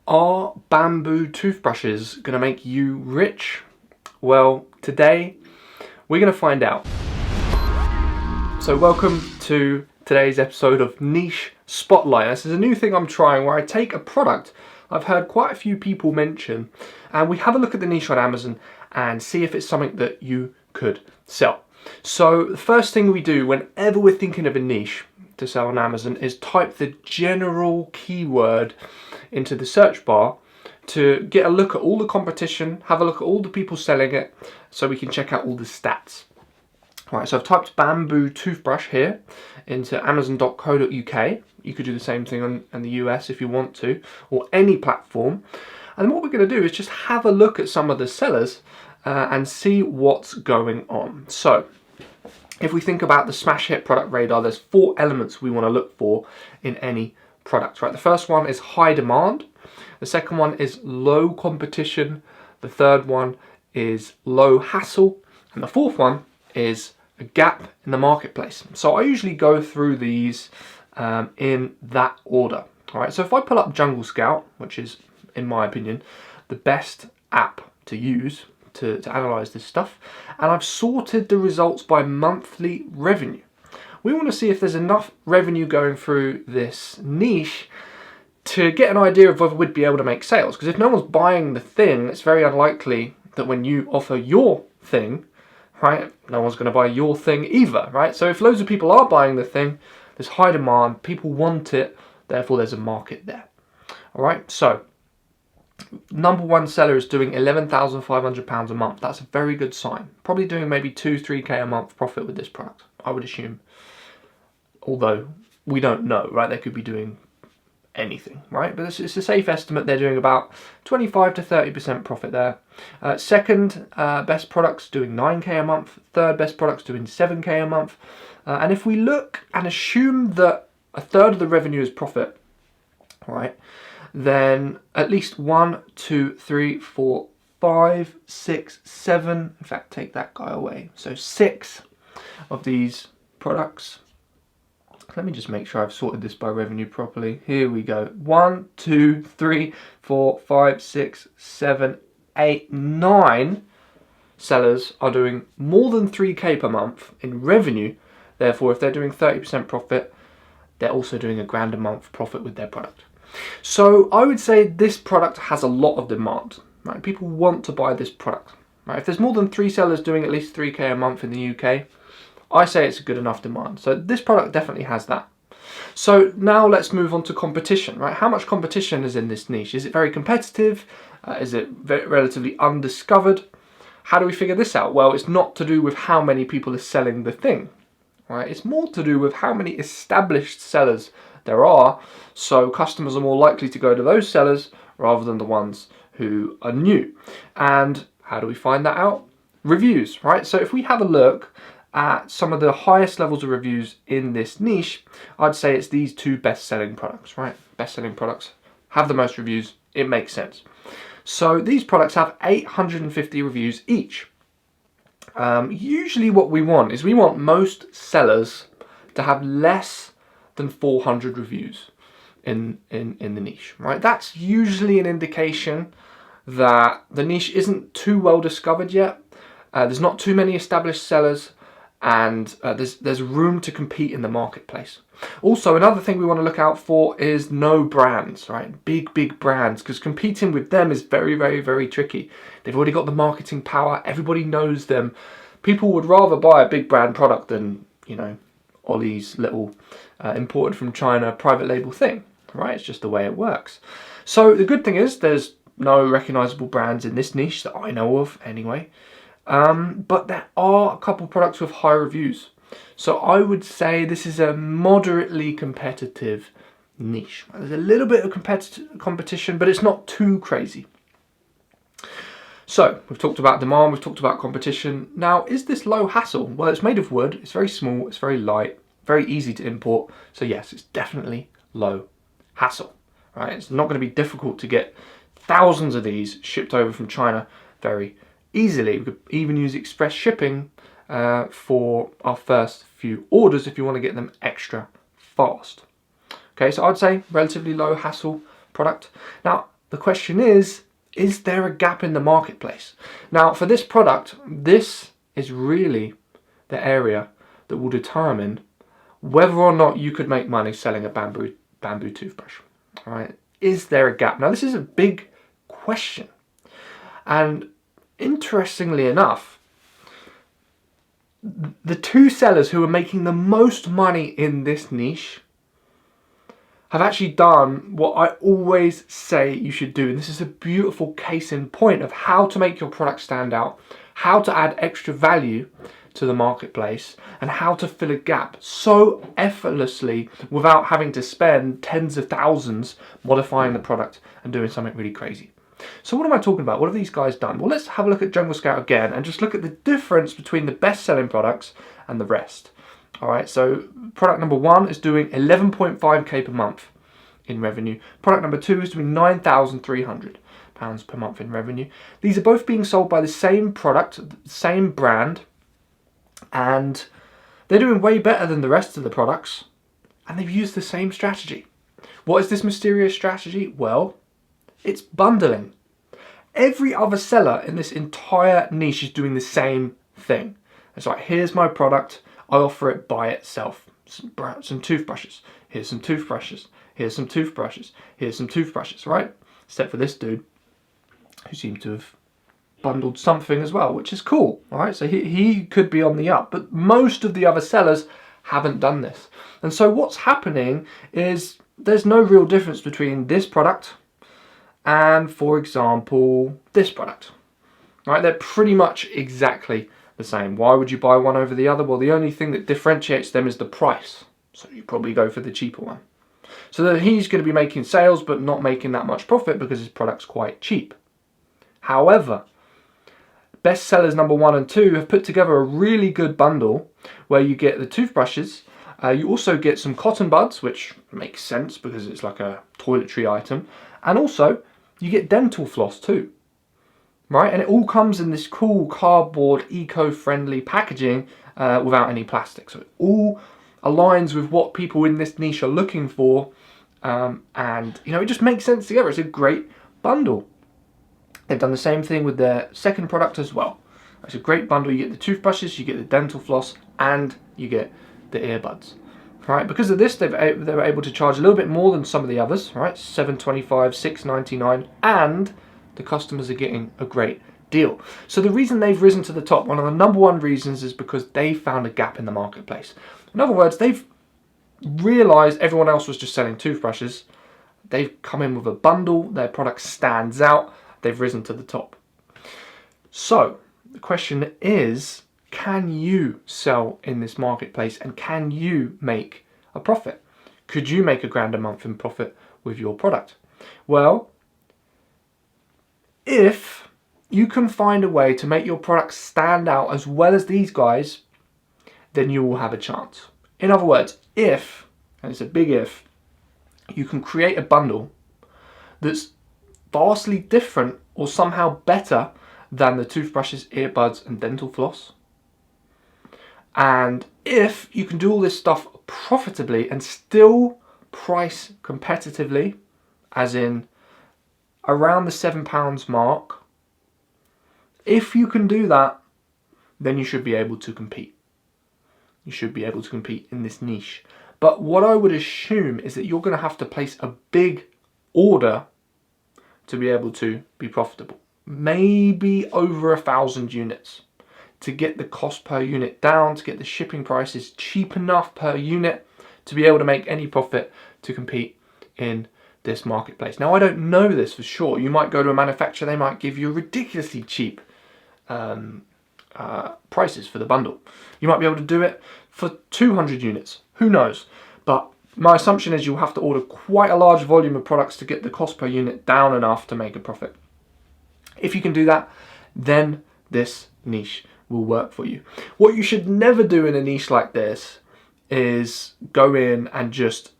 Are bamboo toothbrushes going to make you rich? Well, today we're going to find out. So welcome to today's episode of Niche Spotlight. This is a new thing I'm trying where I take a product I've heard quite a few people mention and we have a look at the niche on Amazon and see if it's something that you could sell. So the first thing we do whenever we're thinking of a niche to sell on Amazon is type the general keyword into the search bar to get a look at all the competition, have a look at all the people selling it, so we can check out all the stats. Right, so I've typed bamboo toothbrush here into amazon.co.uk. You could do the same thing in the US if you want to, or any platform. And what we're going to do is just have a look at some of the sellers and see what's going on. So if we think about the smash hit product radar, there's 4 elements we want to look for in any product. Right, the first one is high demand. The second one is low competition. The third one is low hassle. And the fourth one is a gap in the marketplace. So I usually go through these in that order. All right, so if I pull up Jungle Scout, which is, in my opinion, the best app to use to analyze this stuff, and I've sorted the results by monthly revenue. We want to see if there's enough revenue going through this niche to get an idea of whether we'd be able to make sales. Because if no one's buying the thing, it's very unlikely that when you offer your thing, right, no one's going to buy your thing either, right? So if loads of people are buying the thing, there's high demand, people want it, therefore there's a market there. All right, so number one seller is doing £11,500 a month. That's a very good sign. Probably doing maybe 2-3k a month profit with this product, I would assume. Although we don't know, right? They could be doing anything, right? But it's a safe estimate. They're doing about 25 to 30% profit there. Second best product's doing 9k a month. Third best product's doing 7k a month. And if we look and assume that a third of the revenue is profit, right, then at least 1, 2, 3, 4, 5, 6, 7, in fact, take that guy away. So 6 of these products. Let me just make sure I've sorted this by revenue properly. Here we go. 1, 2, 3, 4, 5, 6, 7, 8, 9 sellers are doing more than 3k per month in revenue. Therefore, if they're doing 30% profit, they're also doing £1,000 a month profit with their product. So I would say this product has a lot of demand. Right? People want to buy this product. Right? If there's more than 3 sellers doing at least 3k a month in the UK, I say it's a good enough demand. So this product definitely has that. So now let's move on to competition, right? How much competition is in this niche? Is it very competitive? Is it relatively undiscovered? How do we figure this out? Well, it's not to do with how many people are selling the thing, right? It's more to do with how many established sellers there are. So customers are more likely to go to those sellers rather than the ones who are new. And how do we find that out? Reviews, right? So if we have a look at some of the highest levels of reviews in this niche, I'd say it's these 2 best-selling products, right? Best-selling products have the most reviews. It makes sense. So these products have 850 reviews each. Usually what we want is we want most sellers to have less than 400 reviews in the niche, right? That's usually an indication that the niche isn't too well discovered yet. There's not too many established sellers, and there's room to compete in the marketplace. Also, another thing we want to look out for is no brands, right? Big brands, because competing with them is very, very, very tricky. They've already got the marketing power. Everybody knows them. People would rather buy a big brand product than, you know, Ollie's little imported from China private label thing, right? It's just the way it works. So the good thing is there's no recognizable brands in this niche that I know of anyway. But there are a couple products with high reviews. So I would say this is a moderately competitive niche. There's a little bit of competition, but it's not too crazy. So we've talked about demand, we've talked about competition. Now, is this low hassle? Well, it's made of wood, it's very small, it's very light, very easy to import. So yes, it's definitely low hassle, right? It's not going to be difficult to get thousands of these shipped over from China very easily. We could even use express shipping for our first few orders if you want to get them extra fast. Okay, so I'd say relatively low hassle product. Now, the question is there a gap in the marketplace? Now, for this product, this is really the area that will determine whether or not you could make money selling a bamboo toothbrush. All right? Is there a gap? Now, this is a big question. And interestingly enough, the two sellers who are making the most money in this niche have actually done what I always say you should do. And this is a beautiful case in point of how to make your product stand out, how to add extra value to the marketplace, and how to fill a gap so effortlessly without having to spend tens of thousands modifying the product and doing something really crazy. So what am I talking about? What have these guys done? Well, let's have a look at Jungle Scout again and just look at the difference between the best-selling products and the rest. All right, so product number 1 is doing 11.5k per month in revenue. Product number 2 is doing £9,300 per month in revenue. These are both being sold by the same product, same brand, and they're doing way better than the rest of the products, and they've used the same strategy. What is this mysterious strategy? Well, it's bundling. Every other seller in this entire niche is doing the same thing. It's like, here's my product, I offer it by itself. Some toothbrushes, here's some toothbrushes, here's some toothbrushes, here's some toothbrushes, right? Except for this dude, who seems to have bundled something as well, which is cool, all right? So he could be on the up, but most of the other sellers haven't done this. And so what's happening is there's no real difference between this product and, for example, this product, right? They're pretty much exactly the same. Why would you buy one over the other? Well, the only thing that differentiates them is the price. So you probably go for the cheaper one. So that he's going to be making sales but not making that much profit because his product's quite cheap. However, best sellers number 1 and 2 have put together a really good bundle where you get the toothbrushes. You also get some cotton buds, which makes sense because it's like a toiletry item. And also, you get dental floss too, right? And it all comes in this cool cardboard, eco-friendly packaging without any plastic. So it all aligns with what people in this niche are looking for. And, you know, it just makes sense together. It's a great bundle. They've done the same thing with their second product as well. It's a great bundle. You get the toothbrushes, you get the dental floss, and you get the earbuds. Right, because of this, they were able to charge a little bit more than some of the others, right? $7.25, $6.99, and the customers are getting a great deal. So the reason they've risen to the top, one of the number 1 reasons, is because they found a gap in the marketplace. In other words, they've realized everyone else was just selling toothbrushes. They've come in with a bundle, their product stands out, they've risen to the top. So the question is, can you sell in this marketplace and can you make a profit? Could you make £1,000 a month in profit with your product? Well, if you can find a way to make your product stand out as well as these guys, then you will have a chance. In other words, if, and it's a big if, you can create a bundle that's vastly different or somehow better than the toothbrushes, earbuds and dental floss, and if you can do all this stuff profitably and still price competitively, as in around the £7 mark, if you can do that, then you should be able to compete. You should be able to compete in this niche. But what I would assume is that you're going to have to place a big order to be able to be profitable. Maybe over 1,000 units. To get the cost per unit down, to get the shipping prices cheap enough per unit to be able to make any profit to compete in this marketplace. Now, I don't know this for sure. You might go to a manufacturer, they might give you ridiculously cheap prices for the bundle. You might be able to do it for 200 units. Who knows? But my assumption is you'll have to order quite a large volume of products to get the cost per unit down enough to make a profit. If you can do that, then this niche will work for you. What you should never do in a niche like this is go in and just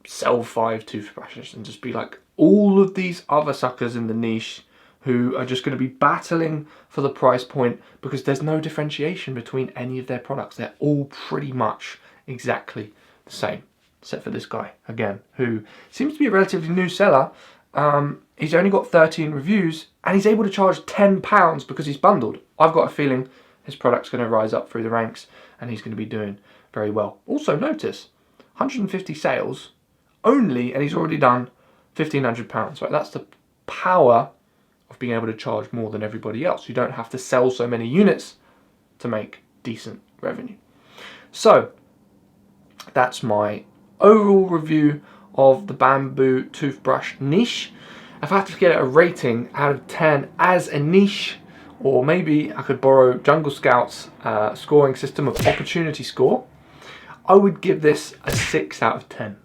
sell 5 toothbrushes and just be like all of these other suckers in the niche who are just going to be battling for the price point because there's no differentiation between any of their products. They're all pretty much exactly the same, except for this guy, again, who seems to be a relatively new seller he's only got 13 reviews and he's able to charge £10 because he's bundled. I've got a feeling his product's going to rise up through the ranks and he's going to be doing very well. Also notice, 150 sales only, and he's already done £1,500. Right? That's the power of being able to charge more than everybody else. You don't have to sell so many units to make decent revenue. So that's my overall review of the Bamboo toothbrush niche. If I had to get a rating out of 10 as a niche, or maybe I could borrow Jungle Scout's scoring system of opportunity score, I would give this a 6 out of 10.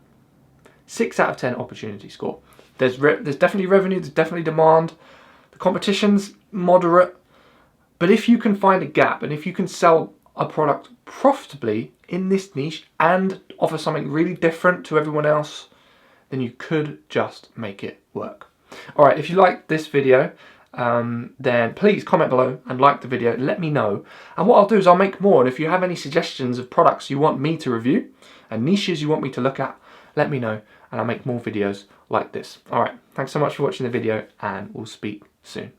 6 out of 10 opportunity score. There's definitely revenue, there's definitely demand. The competition's moderate, but if you can find a gap and if you can sell a product profitably in this niche and offer something really different to everyone else, then you could just make it work. Alright, if you liked this video, then please comment below and like the video, let me know. And what I'll do is I'll make more, and if you have any suggestions of products you want me to review and niches you want me to look at, let me know and I'll make more videos like this. Alright, thanks so much for watching the video and we'll speak soon.